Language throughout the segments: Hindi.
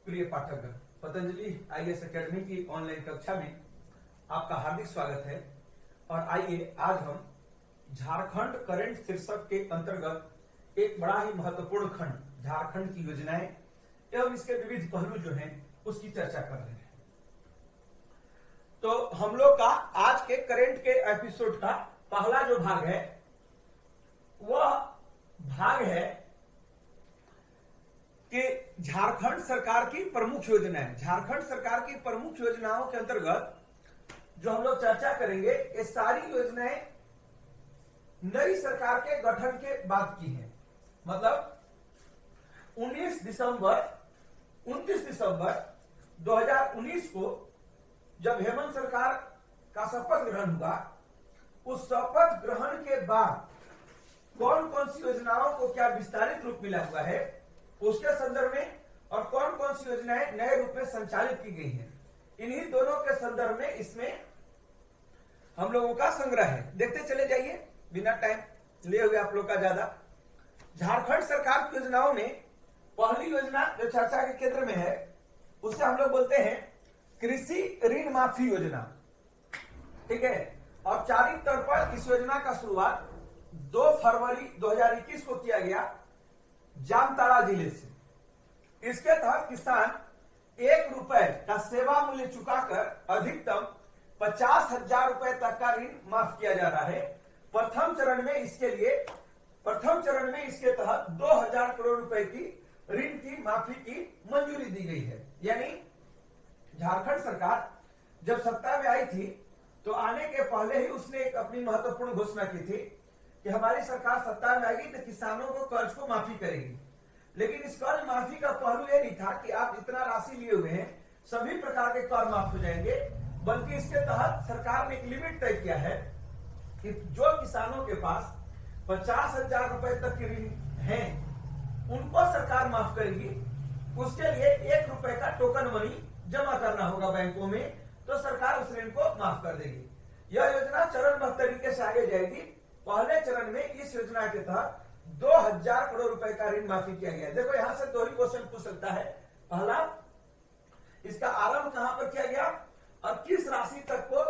प्रिय पाठकगण, पतंजलि आईएएस एकेडमी की ऑनलाइन कक्षा में आपका हार्दिक स्वागत है। और आइए आज हम झारखंड करंट शीर्षक के अंतर्गत एक बड़ा ही महत्वपूर्ण खंड झारखंड की योजनाएं एवं इसके विविध पहलू जो हैं उसकी चर्चा कर रहे हैं। तो हम लोग का आज के करंट के एपिसोड का पहला जो भाग है वह भाग है कि झारखंड सरकार की प्रमुख योजनाएं। झारखंड सरकार की प्रमुख योजनाओं के अंतर्गत जो हम लोग चर्चा करेंगे, ये सारी योजनाएं नई सरकार के गठन के बाद की हैं। मतलब 29 दिसंबर 2019 को जब हेमंत सरकार का शपथ ग्रहण हुआ, उस शपथ ग्रहण के बाद कौन कौन सी योजनाओं को क्या विस्तारित रूप मिला हुआ है उसके संदर्भ में, और कौन कौन सी योजनाएं नए रूप में संचालित की गई हैं, इन्हीं दोनों के संदर्भ में इसमें हम लोगों का संग्रह है। देखते चले जाइए बिना टाइम लिए हुए आप लोग का ज्यादा। झारखंड सरकार की योजनाओं में पहली योजना जो चर्चा के केंद्र में है उसे हम लोग बोलते हैं कृषि ऋण माफी योजना। ठीक है। औपचारिक तौर पर इस योजना का शुरुआत 2 फरवरी 2021 को किया गया जामताड़ा जिले से। इसके तहत किसान 1 रुपए का सेवा मूल्य चुकाकर अधिकतम 50,000 रुपए तक का ऋण माफ किया जा रहा है। प्रथम चरण में इसके तहत 2,000 करोड़ रुपए की ऋण की माफी की मंजूरी दी गई है। यानी झारखंड सरकार जब सत्ता में आई थी तो आने के पहले ही उसने एक अपनी महत्वपूर्ण घोषणा की थी कि हमारी सरकार सत्ता में आएगी तो किसानों को कर्ज को माफी करेगी। लेकिन इस कर्ज माफी का पहलू ये नहीं था कि आप इतना राशि लिए हुए हैं सभी प्रकार के कर माफ हो जाएंगे, बल्कि इसके तहत सरकार ने एक लिमिट तय किया है कि जो किसानों के पास 50,000 रुपए तक के ऋण है उनको सरकार माफ करेगी। उसके लिए 1 रुपए का टोकन मनी जमा करना होगा बैंकों में, तो सरकार उस ऋण को माफ कर देगी। यह योजना चरणबद्ध तरीके से आगे जाएगी। पहले चरण में इस योजना के तहत 2,000 करोड़ रुपए का ऋण माफी किया गया। देखो यहां से 2 ही क्वेश्चन पूछ सकता है। पहला, इसका आरंभ कहां पर किया गया और किस राशि तक को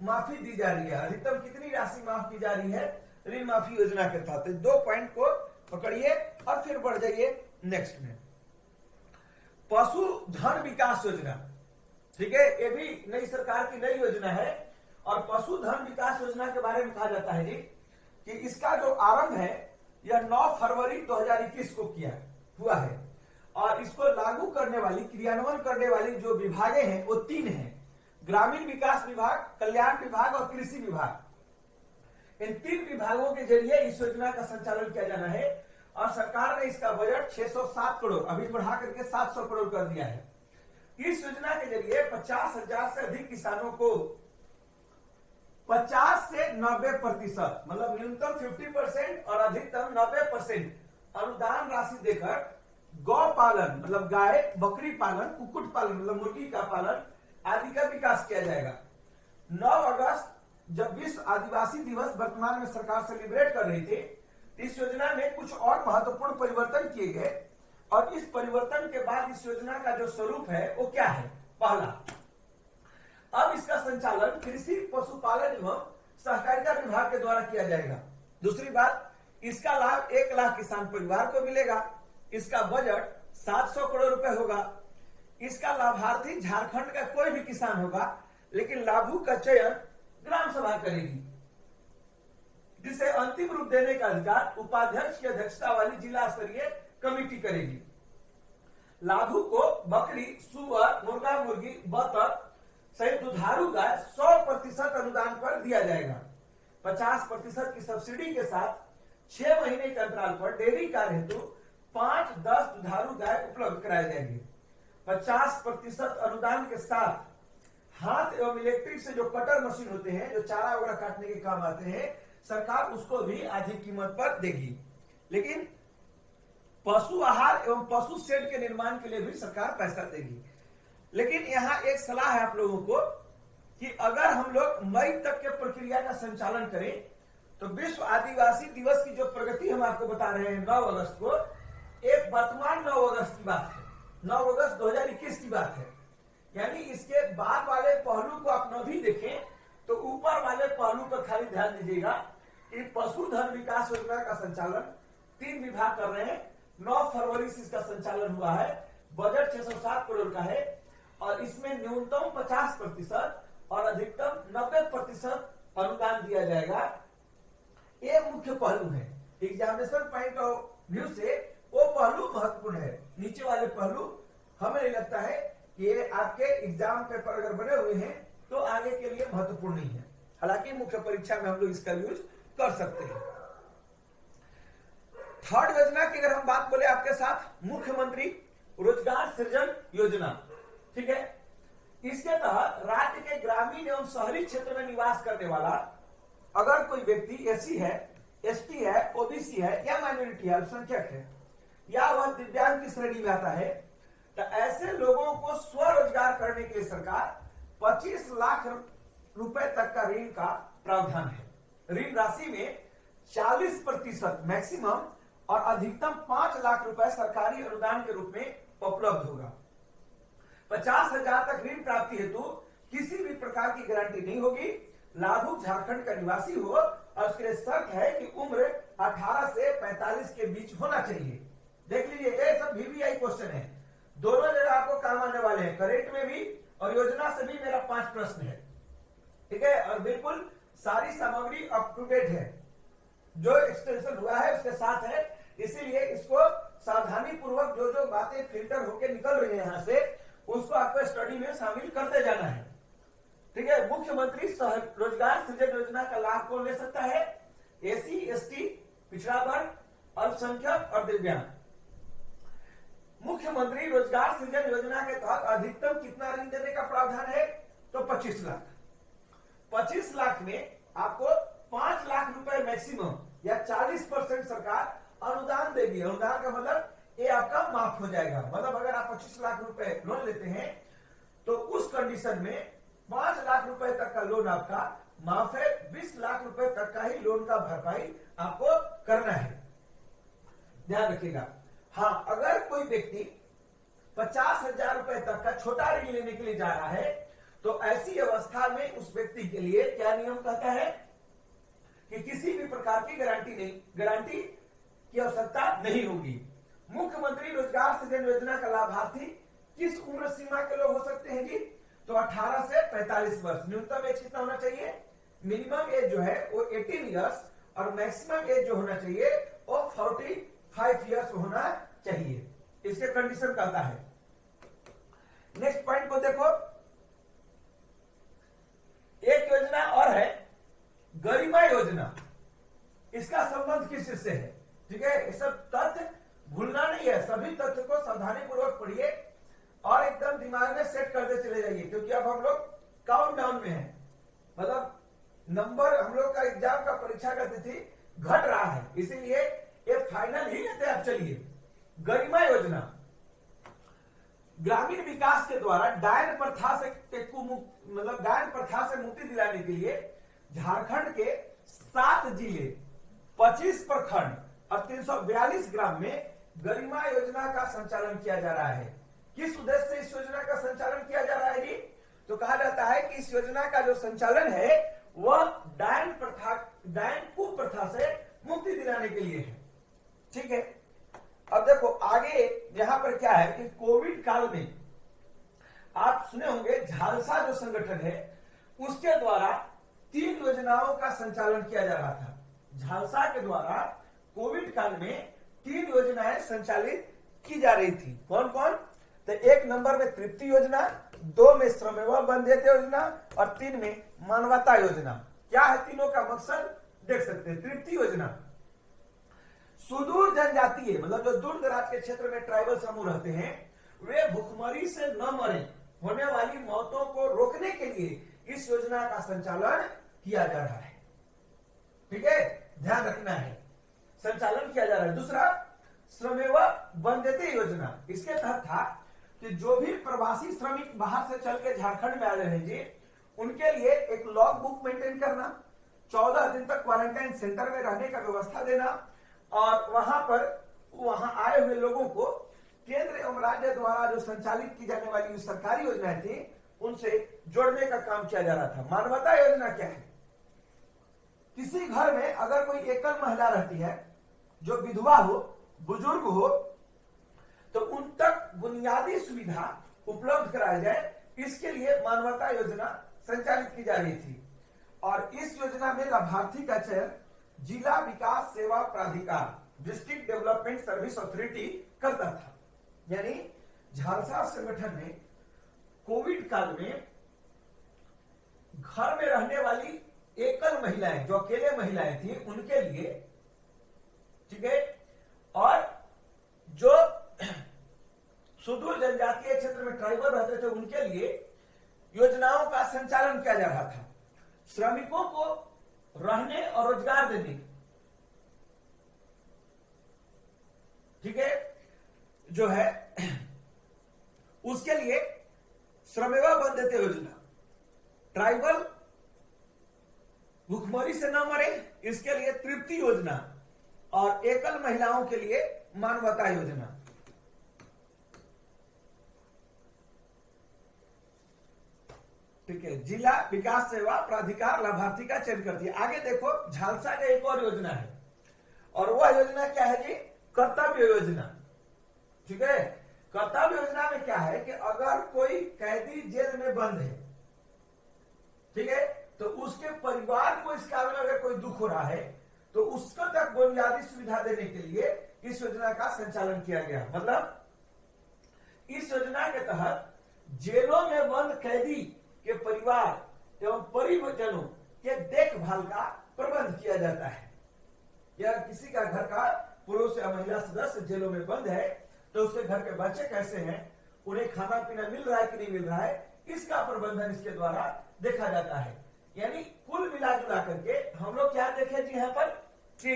माफी दी जा रही है, अधिकतम कितनी राशि माफ की जा रही है ऋण माफी योजना के तहत। 2 पॉइंट को पकड़िए और फिर बढ़ जाइए नेक्स्ट में। पशुधन विकास योजना। ठीक है, ये भी नई सरकार की नई योजना है। और पशुधन विकास योजना के बारे में कहा जाता है जी कि इसका जो आरंभ है यह 9 फरवरी 2021 को किया हुआ है। और इसको लागू करने वाली, क्रियान्वयन करने वाली जो विभागें हैं वो 3 हैं: ग्रामीण विकास विभाग, कल्याण विभाग और कृषि विभाग। इन 3 विभागों के जरिए इस योजना का संचालन किया जाना है। और सरकार ने इसका बजट 607 करोड़ अभी बढ़ा करके 700 करोड़ कर दिया है। इस योजना के जरिए 50,000 से अधिक किसानों को 50 से 90%, मतलब न्यूनतम 50% और अधिकतम 90% अनुदान राशि देकर गौ पालन, मतलब गाय बकरी पालन, कुक्कुट पालन मतलब मुर्गी का पालन आदि का विकास किया जाएगा। 9 अगस्त जब विश्व आदिवासी दिवस वर्तमान में सरकार सेलिब्रेट कर रही थी, इस योजना में कुछ और महत्वपूर्ण परिवर्तन किए गए। और इस परिवर्तन के बाद इस योजना का जो स्वरूप है वो क्या है? पहला, अब इसका संचालन कृषि पशुपालन एवं सहकारिता विभाग के द्वारा किया जाएगा। दूसरी बात, इसका लाभ 1 लाख किसान परिवार को मिलेगा। इसका बजट 700 करोड़ रुपए होगा। इसका लाभार्थी झारखंड का कोई भी किसान होगा, लेकिन लाभुक का चयन ग्राम सभा करेगी, जिसे अंतिम रूप देने का अधिकार उपाध्यक्ष की अध्यक्षता वाली जिला स्तरीय कमेटी करेगी। लाभुक को बकरी, सुअर, मुर्गा मुर्गी, बतख सहित दुधारू गाय 100% अनुदान पर दिया जाएगा। 50% की सब्सिडी के साथ 6 महीने के अंतराल पर डेयरी कार्य हेतु 5-10 दुधारू गाय उपलब्ध कराए जाएंगे। 50% अनुदान के साथ हाथ एवं इलेक्ट्रिक से जो कटर मशीन होते हैं जो चारा वगैरह काटने के काम आते हैं, सरकार उसको भी आधी कीमत पर देगी। लेकिन पशु आहार एवं पशु शेड के निर्माण के लिए भी सरकार पैसा देगी। लेकिन यहाँ एक सलाह है आप लोगों को कि अगर हम लोग मई तक के प्रक्रिया का संचालन करें तो विश्व आदिवासी दिवस की जो प्रगति हम आपको बता रहे हैं 9 अगस्त को, एक वर्तमान 9 अगस्त की बात है। 9 अगस्त 2021 की बात है। यानी इसके बाद वाले पहलू को आप न भी देखें तो ऊपर वाले पहलू पर खाली ध्यान दीजिएगा कि पशुधन विकास योजना का संचालन 3 विभाग कर रहे हैं। 9 फरवरी से इसका संचालन हुआ है। बजट 607 करोड़ का है और इसमें न्यूनतम 50% और अधिकतम 90% अनुदान दिया जाएगा। ये मुख्य पहलू है। एग्जामिनेशन पॉइंट ऑफ व्यू से वो पहलू महत्वपूर्ण है। नीचे वाले पहलू हमें नहीं लगता है कि ये आपके एग्जाम पेपर अगर बने हुए हैं तो आगे के लिए महत्वपूर्ण नहीं है। हालांकि मुख्य परीक्षा में हम लोग इसका यूज कर सकते हैं। थर्ड योजना की अगर हम बात बोले आपके साथ, मुख्यमंत्री रोजगार सृजन योजना, ठीक है। इसके तहत राज्य के ग्रामीण एवं शहरी क्षेत्र में निवास करने वाला अगर कोई व्यक्ति एससी है, एसटी है, ओबीसी है या माइनॉरिटी है, अल्पसंख्यक है या वह दिव्यांग की श्रेणी में आता है, तो ऐसे लोगों को स्वरोजगार करने के लिए सरकार 25 लाख रुपए तक का ऋण का प्रावधान है। ऋण राशि में 40% मैक्सिमम और अधिकतम 5 लाख रुपए सरकारी अनुदान के रूप में उपलब्ध होगा। 50,000 तक ऋण प्राप्ति हेतु किसी भी प्रकार की गारंटी नहीं होगी। लाभुक झारखंड का निवासी हो और उसके लिए शर्त है कि उम्र 18 से 45 के बीच होना चाहिए। देख लीजिए, ये सब VVI क्वेश्चन है, दोनों जगह आपको काम आने वाले हैं, करेंट में भी और योजना से भी मेरा 5 प्रश्न है, ठीक है। और बिल्कुल सारी सामग्री अप टू डेट है, जो एक्सटेंशन हुआ है उसके साथ है, इसीलिए इसको सावधानी पूर्वक जो जो बातें फिल्टर होकर निकल रही है यहाँ से, उसको आपको स्टडी में शामिल करते जाना है, ठीक है। मुख्यमंत्री रोजगार सृजन योजना का लाभ कौन ले सकता है? एससी, एसटी, पिछड़ा वर्ग, अल्पसंख्यक और दिव्यांग। मुख्यमंत्री रोजगार सृजन योजना के तहत अधिकतम कितना ऋण देने का प्रावधान है? तो 25 लाख। 25 लाख में आपको 5 लाख रुपए मैक्सिमम या 40% सरकार अनुदान देगी। अनुदान का मतलब ये आपका माफ हो जाएगा। मतलब अगर आप 25 लाख रुपए लोन लेते हैं तो उस कंडीशन में 5 लाख रुपए तक का लोन आपका माफ है। 20 लाख रुपए तक का ही लोन का भरपाई आपको करना है, ध्यान रखिएगा। हाँ, अगर कोई व्यक्ति 50,000 रुपए तक का छोटा ऋण लेने के लिए जा रहा है तो ऐसी अवस्था में उस व्यक्ति के लिए क्या नियम कहता है कि किसी भी प्रकार की गारंटी की आवश्यकता नहीं होगी। मुख्यमंत्री रोजगार सृजन योजना का लाभार्थी किस उम्र सीमा के लोग हो सकते हैं जी? तो 18 से 45 वर्ष। न्यूनतम एज कितना होना चाहिए? मिनिमम एज जो है वो 18 इयर्स और मैक्सिमम एज जो होना चाहिए वो 45 इयर्स होना चाहिए। इसके कंडीशन कहता है। नेक्स्ट पॉइंट को देखो, एक योजना और है गरिमा योजना। इसका संबंध किस से है? ठीक है, ये सब तथ्य भूलना नहीं है, सभी तथ्य को सावधानी पूर्वक पढ़िए और एकदम दिमाग में सेट करते चले जाइए, क्योंकि अब हम लोग काउंट डाउन में हैं। मतलब नंबर हम लोग का एग्जाम का परीक्षा का तिथि घट रहा है, इसीलिए ये फाइनल ही लेते हैं। अब चलिए, गरिमा योजना ग्रामीण विकास के द्वारा डायन प्रथा से डायन प्रथा से मुक्ति दिलाने के लिए झारखंड के 7 जिले, 25 प्रखंड और 342 ग्राम में गरिमा योजना का संचालन किया जा रहा है। किस उद्देश्य से इस योजना का संचालन किया जा रहा है जी? तो कहा जाता है कि इस योजना का जो संचालन है वह डायन कुप्रथा से मुक्ति दिलाने के लिए है, ठीक है। अब देखो आगे यहां पर क्या है कि कोविड काल में आप सुने होंगे झालसा जो संगठन है उसके द्वारा 3 योजनाओं का संचालन किया जा रहा था। झालसा के द्वारा कोविड काल में 3 योजनाएं संचालित की जा रही थी। कौन कौन? तो 1 नंबर में तृप्ति योजना, 2 में श्रमेव बंध्यते योजना और 3 में मानवता योजना। क्या है तीनों का मकसद? देख सकते हैं। तृप्ति योजना सुदूर जनजातीय, मतलब जो दूर दराज के क्षेत्र में ट्राइबल समूह रहते हैं, वे भुखमरी से न मरे होने वाली मौतों को रोकने के लिए इस योजना का संचालन किया जा रहा है, ठीक है, ध्यान रखना है, संचालन किया जा रहा है। दूसरा, श्रमेव बंध्यते योजना, इसके तहत था कि जो भी प्रवासी श्रमिक बाहर से चल के झारखंड में आ रहे हैं जी, उनके लिए एक लॉग बुक मेंटेन करना, 14 दिन तक क्वारंटाइन सेंटर में रहने का व्यवस्था देना और वहां आए हुए लोगों को केंद्र एवं राज्य द्वारा जो संचालित की जाने वाली सरकारी योजनाएं थी उनसे जोड़ने का काम किया जा रहा था। मानवता योजना क्या है? किसी घर में अगर कोई एकल महिला रहती है जो विधवा हो, बुजुर्ग हो, तो उन तक बुनियादी सुविधा उपलब्ध कराया जाए, इसके लिए मानवता योजना संचालित की जा रही थी। और इस योजना में लाभार्थी का चयन जिला विकास सेवा प्राधिकार, डिस्ट्रिक्ट डेवलपमेंट सर्विस अथॉरिटी करता था। यानी झालसा संगठन ने कोविड काल में घर में रहने वाली एकल महिलाएं, जो अकेले महिलाएं थी, उनके लिए, ठीक है, और जो सुदूर जनजातीय क्षेत्र में ट्राइबल रहते थे उनके लिए योजनाओं का संचालन किया जा रहा था। श्रमिकों को रहने और रोजगार देने, ठीक है, जो है उसके लिए श्रमेवा बंधते योजना, ट्राइबल भूखमरी से न मरे इसके लिए तृप्ति योजना, और एकल महिलाओं के लिए मानवता योजना। ठीक है, जिला विकास सेवा प्राधिकार लाभार्थी का चयन करती है। आगे देखो, झालसा का एक और योजना है, और वह योजना क्या है जी? कर्तव्य योजना। ठीक है, कर्तव्य योजना में क्या है कि अगर कोई कैदी जेल में बंद है, ठीक है, तो उसके परिवार को इस कारण अगर कोई दुख हो रहा है तो उसको तक बुनियादी सुविधा देने के लिए इस योजना का संचालन किया गया। मतलब इस योजना के तहत जेलों में बंद कैदी के परिवार एवं परिजनों के देखभाल का प्रबंध किया जाता है। या किसी का घर का पुरुष या महिला सदस्य जेलों में बंद है तो उसके घर के बच्चे कैसे हैं, उन्हें खाना पीना मिल रहा है कि नहीं मिल रहा है, इसका प्रबंधन इसके द्वारा देखा जाता है। यानी कुल मिला जुला करके हम लोग क्या देखे जी यहाँ पर कि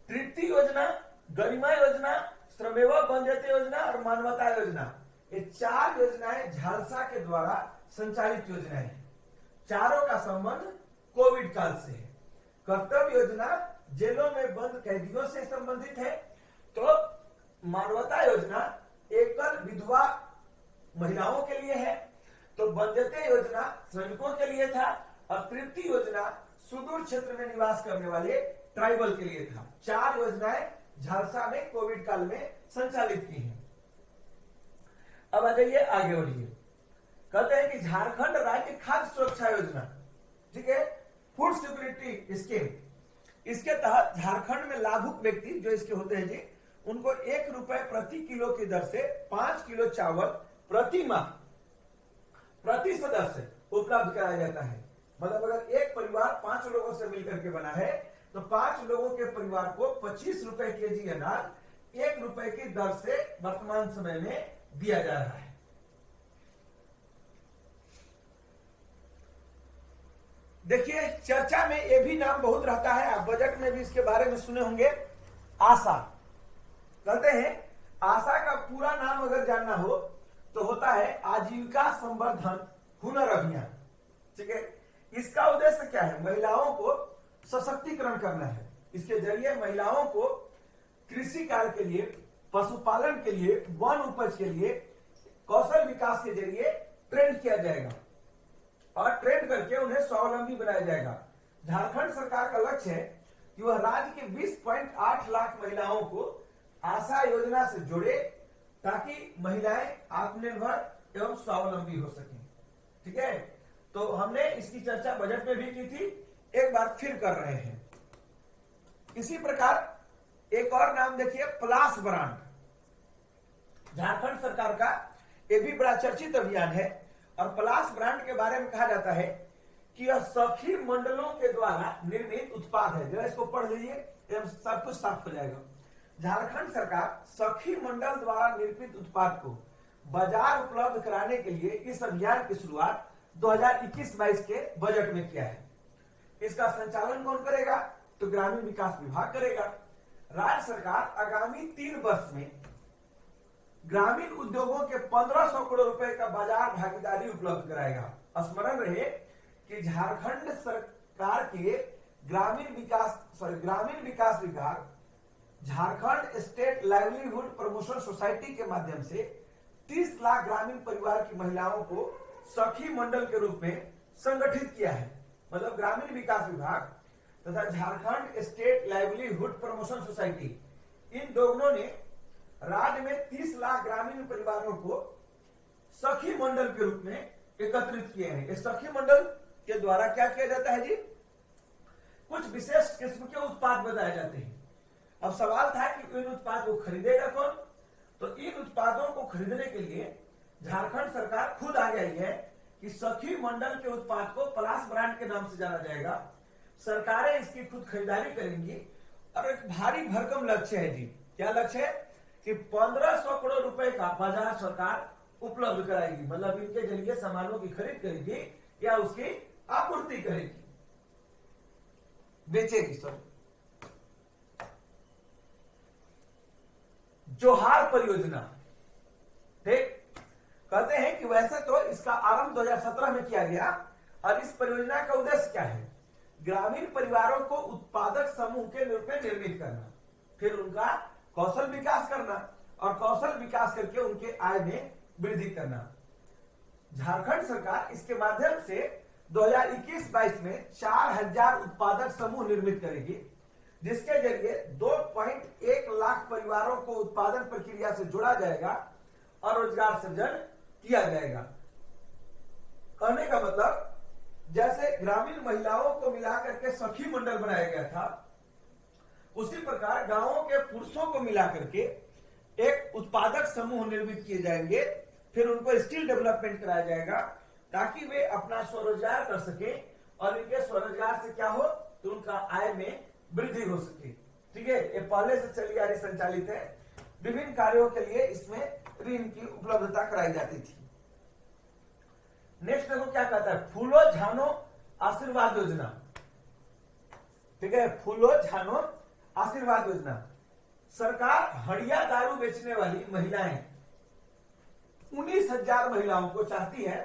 तृप्ति योजना, गरिमा योजना, श्रमेवा बंधते योजना और मानवता योजना, ये चार योजनाएं झालसा के द्वारा संचालित योजनाएं हैं। चारों का संबंध कोविड काल से है। कर्तव्य योजना जेलों में बंद कैदियों से संबंधित है, तो मानवता योजना एकल विधवा महिलाओं के लिए है, तो बंधते योजना श्रमिकों के लिए था, और तृप्ति योजना सुदूर क्षेत्र में निवास करने वाले ट्राइबल के लिए था। चार योजनाएं झालसा में कोविड काल में संचालित की हैं। अब आ जाइए, आगे बढ़िए। कहते हैं कि झारखंड राज्य खाद्य सुरक्षा योजना, ठीक है, फूड सिक्योरिटी स्कीम, इसके तहत झारखंड में लाभुक व्यक्ति जो इसके होते हैं जी, उनको ₹1 प्रति किलो की दर से 5 किलो चावल प्रति माह प्रति सदस्य उपलब्ध कराया जाता है। मतलब अगर एक परिवार 5 लोगों से मिलकर के बना है तो 5 लोगों के परिवार को ₹25 केजी अनाज ₹1 की दर से वर्तमान समय में दिया जा रहा है। देखिए, चर्चा में ये भी नाम बहुत रहता है, आप बजट में भी इसके बारे में सुने होंगे, आशा। कहते हैं आशा का पूरा नाम अगर जानना हो तो होता है आजीविका संवर्धन हुनर अभियान। ठीक है, इसका उद्देश्य क्या है? महिलाओं को सशक्तिकरण करना है। इसके जरिए महिलाओं को कृषि कार्य के लिए, पशुपालन के लिए, वन उपज के लिए कौशल विकास के जरिए ट्रेन किया जाएगा और ट्रेन करके उन्हें स्वावलंबी बनाया जाएगा। झारखंड सरकार का लक्ष्य है कि वह राज्य के 20.8 लाख महिलाओं को आशा योजना से जोड़े ताकि महिलाएं आत्मनिर्भर एवं स्वावलंबी हो सकें। ठीक है, तो हमने इसकी चर्चा बजट में भी की थी, एक बार फिर कर रहे हैं। इसी प्रकार एक और नाम देखिए, प्लास ब्रांड, झारखंड सरकार का ये भी बड़ा चर्चित अभियान है। और प्लास ब्रांड के बारे में कहा जाता है कि यह सखी मंडलों के द्वारा निर्मित उत्पाद है। जरा इसको पढ़ लीजिए, सब कुछ साफ हो जाएगा। झारखंड सरकार सखी मंडल द्वारा निर्मित उत्पाद को बाजार उपलब्ध कराने के लिए इस अभियान की शुरुआत 2021-22 के बजट में किया है। इसका संचालन कौन करेगा? तो ग्रामीण विकास विभाग करेगा। राज्य सरकार आगामी 3 वर्ष में ग्रामीण उद्योगों के 1500 करोड़ रुपए का बाजार भागीदारी उपलब्ध कराएगा। स्मरण रहे कि झारखंड सरकार के ग्रामीण विकास विभाग Jharkhand state livelihood promotion society के माध्यम से 30 लाख ग्रामीण परिवार की महिलाओं को सखी मंडल के रूप में संगठित किया है। मतलब ग्रामीण विकास विभाग तथा Jharkhand state livelihood promotion society, इन दोनों ने राज्य में 30 लाख ग्रामीण परिवारों को सखी मंडल के रूप में एकत्रित किए हैं। इस सखी मंडल के द्वारा क्या किया जाता है जी, कुछ विशेष किस्म के उत्पाद बताए जाते हैं। अब सवाल था कि इन उत्पाद को खरीदेगा कौन, तो इन उत्पादों को खरीदने के लिए झारखंड सरकार खुद आ गई है कि सखी मंडल के उत्पाद को पलाश ब्रांड के नाम से जाना जाएगा। सरकारें इसकी खुद खरीदारी करेंगी और एक भारी भरकम लक्ष्य है जी। क्या लक्ष्य है कि 1500 करोड़ रुपए का बाजार सरकार उपलब्ध कराएगी। मतलब इनके जरिए सामानों की खरीद करेगी या उसकी आपूर्ति करेगी, बेचेगी। सब जोहार परियोजना, ठीक, कहते हैं कि वैसे तो इसका आरंभ 2017 में किया गया और इस परियोजना का उद्देश्य क्या है, ग्रामीण परिवारों को उत्पादक समूह के रूप में निर्मित करना, फिर उनका कौशल विकास करना और कौशल विकास करके उनके आय में वृद्धि करना। झारखंड सरकार इसके माध्यम से 2021-22 में 4000 उत्पादक समूह निर्मित करेगी, जिसके जरिए 2.1 लाख परिवारों को उत्पादन प्रक्रिया से जोड़ा जाएगा और रोजगार सृजन किया जाएगा। कहने का मतलब जैसे ग्रामीण महिलाओं को मिलाकर के सखी मंडल बनाया गया था, उसी प्रकार गांवों के पुरुषों को मिलाकर के एक उत्पादक समूह निर्मित किए जाएंगे, फिर उनको स्किल डेवलपमेंट कराया जाएगा ताकि वे अपना स्वरोजगार कर सके और इनके स्वरोजगार से क्या हो तो उनका आय में वृद्धि हो सके। ठीक है, ये पहले से चली आ रही संचालित है। विभिन्न कार्यों के लिए इसमें ऋण की उपलब्धता कराई जाती थी। नेक्स्ट देखो क्या कहता है, फूलो झानो आशीर्वाद योजना। ठीक है, फूलो झानो आशीर्वाद योजना। सरकार हड़िया दारू बेचने वाली महिलाएं 19,000 महिलाओं को चाहती है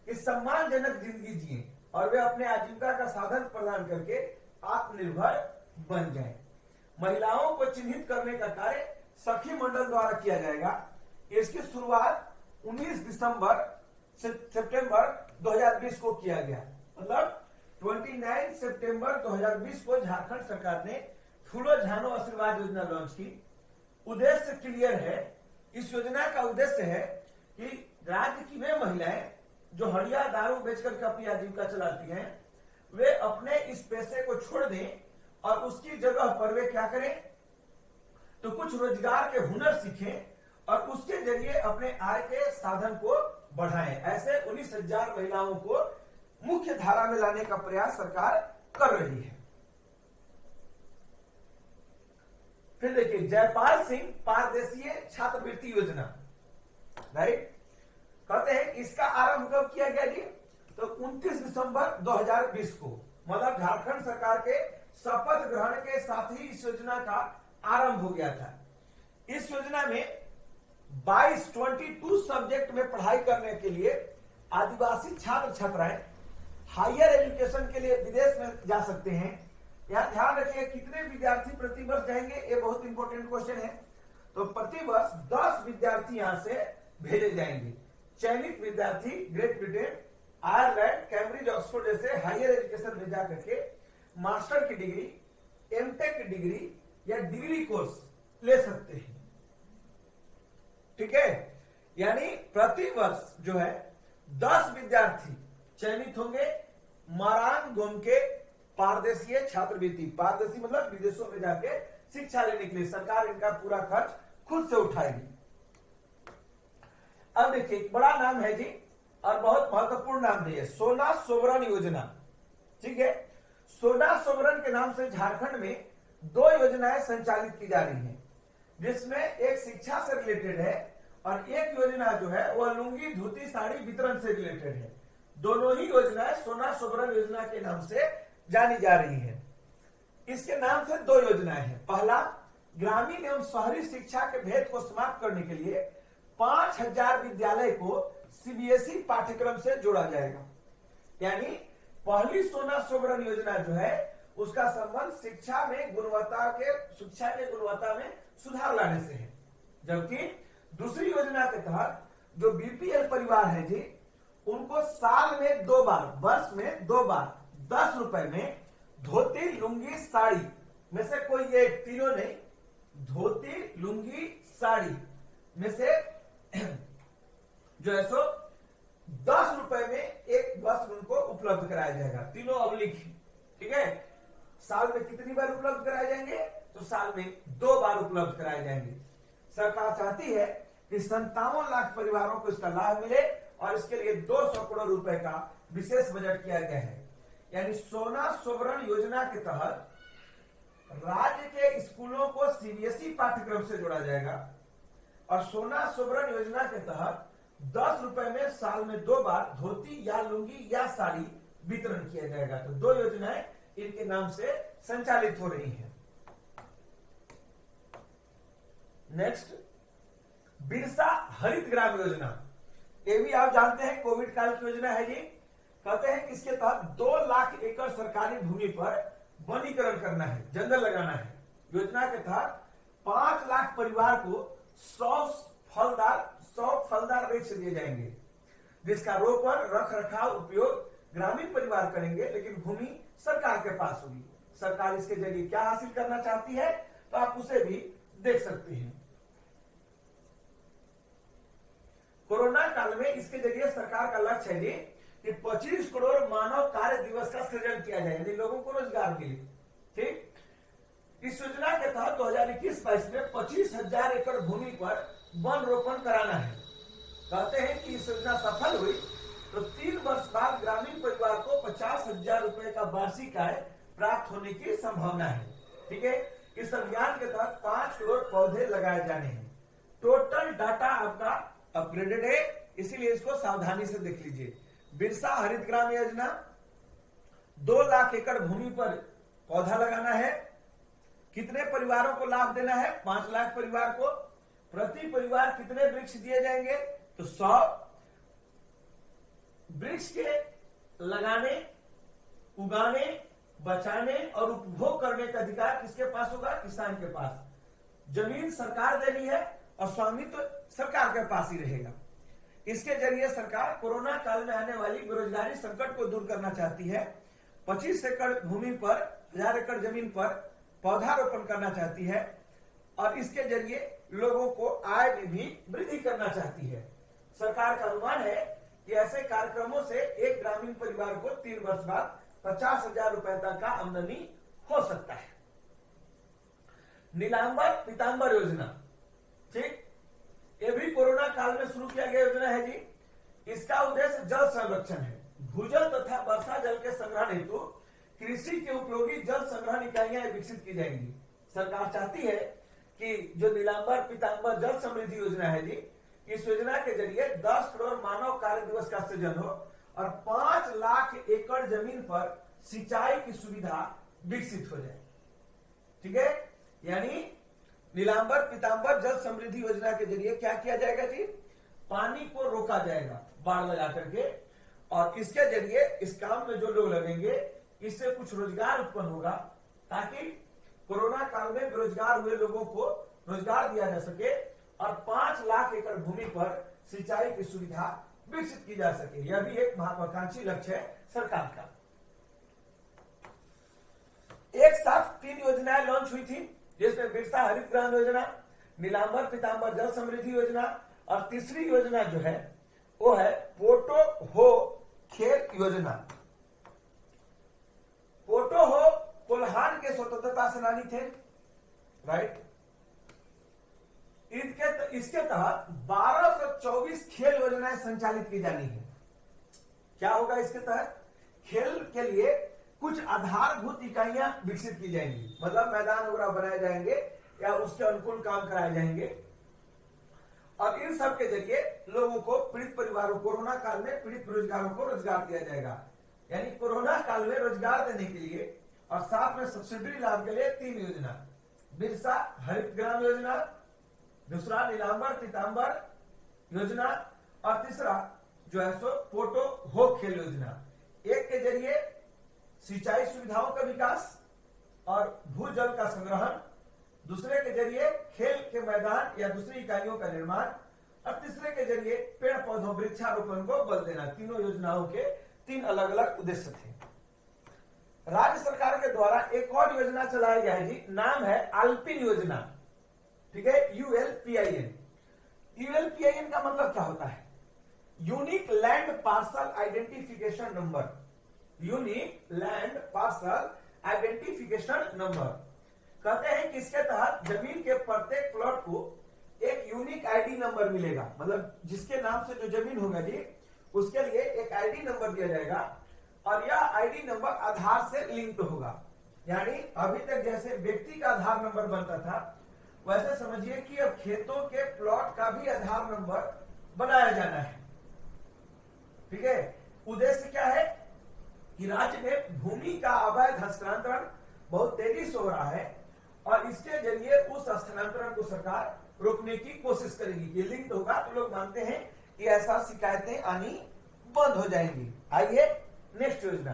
कि सम्मानजनक जिंदगी जिए और वे अपने आजीविका का साधन प्रदान करके आत्मनिर्भर बन जाएं। महिलाओं को चिन्हित करने का कार्य सखी मंडल द्वारा किया जाएगा। इसकी शुरुआत 19 सितंबर 2020 को किया गया। मतलब 29 सितंबर 2020 को झारखंड सरकार ने फूलो झानो आशीर्वाद योजना लॉन्च की। उद्देश्य क्लियर है। इस योजना का उद्देश्य है कि राज्य की वे महिलाएं जो हड़िया दारू बेचकर अपनी आजीविका चलाती हैं, वे अपने इस पैसे को छोड़ दें और उसकी जगह पर वे क्या करें तो कुछ रोजगार के हुनर सीखें और उसके जरिए अपने आय के साधन को बढ़ाएं। ऐसे 19,000 महिलाओं को मुख्य धारा में लाने का प्रयास सरकार कर रही है। फिर देखिए, जयपाल सिंह पारदेशीय छात्रवृत्ति योजना, राइट। कहते हैं इसका आरंभ कब किया गया जी, तो 29 दिसंबर 2020 को। मतलब झारखंड सरकार के शपथ ग्रहण के साथ ही इस योजना का आरंभ हो गया था। इस योजना में 22 सब्जेक्ट में पढ़ाई करने के लिए आदिवासी छात्र छात्राएं हायर एजुकेशन के लिए विदेश में जा सकते हैं। यहां ध्यान रखिए कितने विद्यार्थी प्रति वर्ष जाएंगे, ये बहुत इंपॉर्टेंट क्वेश्चन है। तो प्रति वर्ष 10 विद्यार्थी यहां से भेजे जाएंगे। चयनित विद्यार्थी great Britain, Ireland, Cambridge, Oxford जैसे हायर एजुकेशन में जाकर के मास्टर की डिग्री, एमटेक की डिग्री या डिग्री कोर्स ले सकते हैं। ठीक है, यानी प्रति वर्ष जो है 10 विद्यार्थी चयनित होंगे मारान गोम के पारदेशीय छात्रवृत्ति। पारदेशी मतलब विदेशों में जाके शिक्षा लेने के लिए सरकार इनका पूरा खर्च खुद से उठाएगी। अब देखिए, एक बड़ा नाम है जी और बहुत महत्वपूर्ण नाम है, सोना सोवरन योजना। ठीक है, सोना सोवरन के नाम से झारखंड में 2 योजनाएं संचालित की जा रही हैं, जिसमें एक शिक्षा से रिलेटेड है और एक योजना जो है वह लुंगी धोती साड़ी वितरण से रिलेटेड है। दोनों ही योजनाएं सोना सोवरन योजना के नाम से जानी जा रही है। इसके नाम से 2 योजनाएं हैं। पहला, ग्रामीण एवं शहरी शिक्षा के भेद को समाप्त करने के लिए 5000 विद्यालय को सीबीएसई पाठ्यक्रम से जोड़ा जाएगा। यानी पहली सोना सोवरन योजना जो है उसका संबंध शिक्षा में गुणवत्ता में सुधार लाने से है। जबकि दूसरी योजना के तहत जो बीपीएल परिवार है जी, उनको साल में 2 बार, वर्ष में 2 बार 10 रुपए में धोती, लुंगी, साड़ी में से कोई एक, तीनों नहीं, धोती, लुंगी, साड़ी में से जो है सो 10 रुपए में एक वस्त्र उनको उपलब्ध कराया जाएगा। तीनों अवलिख, ठीक है। साल में कितनी बार उपलब्ध कराए जाएंगे? तो साल में 2 बार उपलब्ध कराए जाएंगे। सरकार चाहती है कि 57 लाख परिवारों को इसका लाभ मिले और इसके लिए 200 करोड़ रुपए का विशेष बजट किया गया है। यानी सोना सोवरण योजना के तहत राज्य के स्कूलों को सीबीएसई पाठ्यक्रम से जोड़ा जाएगा और सोना सोवरण योजना के तहत 10 रुपए में साल में 2 बार धोती या लुंगी या साड़ी वितरण किया जाएगा। तो 2 योजनाएं इनके नाम से संचालित हो रही हैं। नेक्स्ट, बिरसा हरित ग्राम योजना। ये भी आप जानते हैं कोविड काल की योजना है जी। कहते हैं कि इसके तहत 2 लाख एकड़ सरकारी भूमि पर वनीकरण करना है, जंगल लगाना है। योजना के तहत 5 लाख परिवार को 100 फलदार वृक्ष दिए जाएंगे, जिसका रोपण, रख रखाव, उपयोग ग्रामीण परिवार करेंगे, लेकिन भूमि सरकार के पास होगी। सरकार इसके जरिए क्या हासिल करना चाहती है, तो आप उसे भी देख सकते हैं। कोरोना काल में इसके जरिए सरकार का लक्ष्य है जी कि 25 करोड़ मानव कार्य दिवस का सृजन किया जाए, यानी लोगों को रोजगार मिले। ठीक, इस योजना के तहत 2021-22 में 25,000 एकड़ भूमि पर वन रोपण कराना है। कहते हैं कि इस योजना सफल हुई तो 3 वर्ष बाद ग्रामीण परिवार को 50,000 रुपए का वार्षिक आय प्राप्त होने की संभावना है। ठीक है, इस अभियान के तहत 5 करोड़ पौधे लगाए जाने हैं। टोटल डाटा आपका अपग्रेडेड है, इसीलिए इसको सावधानी से देख लीजिए। बिरसा हरित ग्राम योजना, 2 लाख एकड़ भूमि पर पौधा लगाना है। कितने परिवारों को लाभ देना है? 5 लाख परिवार को। प्रति परिवार कितने वृक्ष दिए जाएंगे? तो 100 वृक्ष के लगाने, उगाने, बचाने और उपभोग करने का अधिकार किसके पास होगा? किसान के पास। जमीन सरकार दे रही है और स्वामित्व सरकार के पास ही रहेगा। इसके जरिए सरकार कोरोना काल में आने वाली बेरोजगारी संकट को दूर करना चाहती है। 25 एकड़ भूमि पर 1000 एकड़ जमीन पर पौधारोपण करना चाहती है और इसके जरिए लोगों को आय में भी वृद्धि करना चाहती है। सरकार का अनुमान है कि ऐसे कार्यक्रमों से एक ग्रामीण परिवार को 3 वर्ष बाद 50,000 रुपए तक का आमदनी हो सकता है। नीलांबर पीतांबर योजना, ठीक, ये भी कोरोना काल में शुरू किया गया योजना है जी। इसका उद्देश्य जल संरक्षण है। भूजल तथा वर्षा जल के संग्रहण हेतु कृषि के उपयोगी जल संग्रहण इकाइयां विकसित की जाएंगी। सरकार चाहती है कि जो नीलांबर पीतांबर जल समृद्धि योजना है जी, इस योजना के जरिए 10 करोड़ मानव कार्य दिवस का सृजन हो और 5 लाख एकड़ जमीन पर सिंचाई की सुविधा विकसित हो जाए। ठीक है, यानी नीलांबर पीतांबर जल समृद्धि योजना के जरिए क्या किया जाएगा जी? पानी को रोका जाएगा बाढ़ लगा करके, और इसके जरिए इस काम में जो लोग लगेंगे इससे कुछ रोजगार उत्पन्न होगा, ताकि कोरोना काल में बेरोजगार हुए लोगों को रोजगार दिया जा सके और 5 लाख एकड़ भूमि पर सिंचाई की सुविधा विकसित की जा सके। यह भी एक महत्वाकांक्षी लक्ष्य है सरकार का। एक साथ 3 योजनाएं लॉन्च हुई थी, जिसमें बिरसा हरित ग्राम योजना, नीलांबर पीतांबर जल समृद्धि योजना और तीसरी योजना जो है वो है पोटो हो खेल योजना। पोटो हो कोल्हान के स्वतंत्रता सेनानी थे, राइट। इसके तहत 1224 खेल योजनाएं संचालित की जानी है। क्या होगा इसके तहत? खेल के लिए कुछ आधारभूत इकाइयां विकसित की जाएंगी, मतलब मैदान वगैरह बनाए जाएंगे या उसके अनुकूल काम कराए जाएंगे और इन सब के जरिए लोगों को, पीड़ित परिवारों, कोरोना काल में पीड़ित बेरोजगारों को रोजगार दिया जाएगा। यानी कोरोना काल में रोजगार देने के लिए और साथ में सब्सिडी लाभ के लिए 3 योजना, बिरसा हरित ग्राम योजना, दूसरा नीलांबर पीतांबर योजना और तीसरा जो है सो पोटो हो खेल योजना। एक के जरिए सिंचाई सुविधाओं का विकास और भूजल का संग्रहण, दूसरे के जरिए खेल के मैदान या दूसरी इकाइयों का निर्माण, और तीसरे के जरिए पेड़ पौधों वृक्षारोपण को बल देना। तीनों योजनाओं के 3 अलग अलग उद्देश्य थे। राज्य सरकार के द्वारा एक और योजना चलाई गई जी, नाम है अल्पिन योजना। ठीक है, ULPIN। ULPIN का मतलब क्या होता है? Unique land parcel identification number. Unique land parcel identification number कहते हैं कि इसके तहत जमीन के प्रत्येक प्लॉट को एक यूनिक आईडी नंबर मिलेगा। मतलब जिसके नाम से जो जमीन होगा जी, उसके लिए एक आईडी नंबर दिया जाएगा, और यह आईडी नंबर आधार से लिंक्ड होगा। यानी अभी तक जैसे व्यक्ति का आधार नंबर बनता था, वैसे समझिए कि अब खेतों के प्लॉट का भी आधार नंबर बनाया जाना है। ठीक है, उद्देश्य क्या है कि राज्य में भूमि का अवैध हस्तांतरण बहुत तेजी से हो रहा है, और इसके जरिए उस हस्तांतरण को सरकार रोकने की कोशिश करेगी। ये लिंक होगा तो लोग मानते हैं कि ऐसा शिकायतें आनी बंद हो जाएंगी। आइए नेक्स्ट योजना।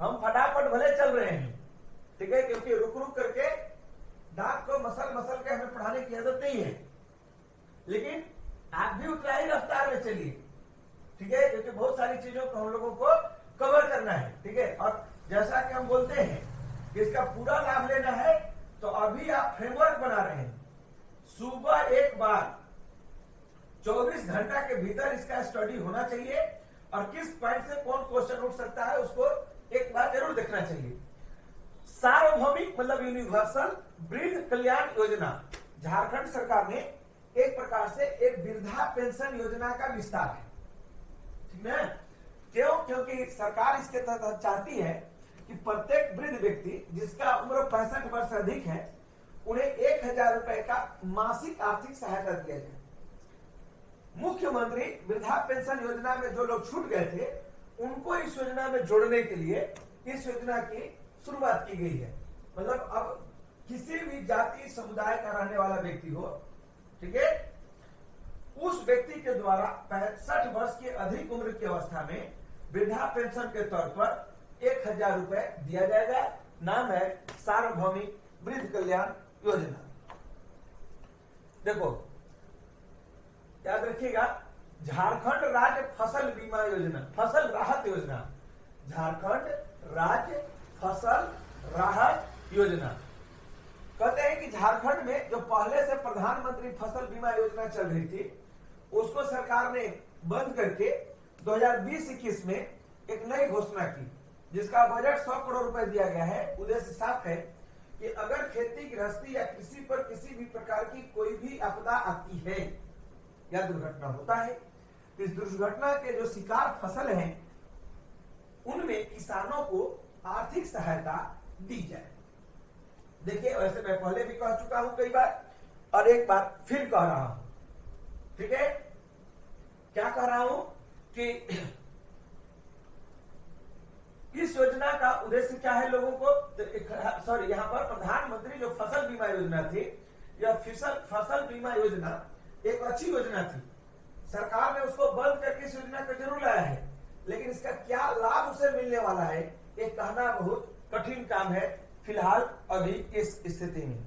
हम फटाफट भले चल रहे हैं, ठीक है, क्योंकि रुक रुक करके दांत को मसल मसल के हमें पढ़ाने की आदत नहीं है, लेकिन आप भी उतना ही रफ्तार में चलिए। ठीक है, क्योंकि बहुत सारी चीजों को हम लोगों को कवर करना है। ठीक है, और जैसा कि हम बोलते हैं कि इसका पूरा लाभ लेना है, तो अभी आप फ्रेमवर्क बना रहे हैं। सुबह एक बार 24 घंटा के भीतर इसका स्टडी होना चाहिए, और किस पॉइंट से कौन क्वेश्चन उठ सकता है उसको एक बार जरूर देखना चाहिए। सार्वभौमिक मतलब यूनिवर्सल वृद्ध कल्याण योजना, झारखंड सरकार ने एक प्रकार से एक वृद्धा पेंशन योजना का विस्तार है। ठीक है, क्यों? क्योंकि सरकार इसके तहत चाहती है कि प्रत्येक वृद्ध व्यक्ति जिसका उम्र 65 वर्ष से अधिक है, उन्हें 1000 रुपए का मासिक आर्थिक सहायता दिया जाए। मुख्यमंत्री वृद्धा पेंशन योजना में जो लोग छूट गए थे, उनको इस योजना में जोड़ने के लिए इस योजना की शुरुआत की गई है। मतलब अब किसी भी जाति समुदाय का रहने वाला व्यक्ति हो, ठीक है, उस व्यक्ति के द्वारा 65 वर्ष की अधिक उम्र की अवस्था में वृद्धा पेंशन के तौर पर 1000 रुपए दिया जाएगा। नाम है सार्वभौमिक वृद्ध कल्याण योजना। देखो, याद रखिएगा, झारखंड राज्य फसल बीमा योजना, फसल राहत योजना, झारखंड राज्य फसल राहत योजना। कहते हैं कि झारखंड में जो पहले से प्रधानमंत्री फसल बीमा योजना चल रही थी, उसको सरकार ने बंद करके 2020-21 में एक नई घोषणा की, जिसका बजट 100 करोड़ रुपए दिया गया है। उद्देश्य साफ है कि अगर खेती गृहस्थी या कृषि पर किसी भी प्रकार की कोई भी आपदा आती है या दुर्घटना होता है, तो इस दुर्घटना के जो शिकार फसल हैं, उनमें किसानों को आर्थिक सहायता दी जाए। देखिए, वैसे मैं पहले भी कह चुका हूं कई बार, और एक बार फिर कह रहा हूं। ठीक है, क्या कह रहा हूं कि इस योजना का उद्देश्य क्या है लोगों को, सॉरी, यहाँ पर प्रधानमंत्री जो फसल बीमा योजना थी, यह फसल बीमा योजना एक अच्छी योजना थी। सरकार ने उसको बंद करके इस योजना को जरूर लाया है, लेकिन इसका क्या लाभ उसे मिलने वाला है, ये कहना बहुत कठिन काम है फिलहाल अभी इस स्थिति में।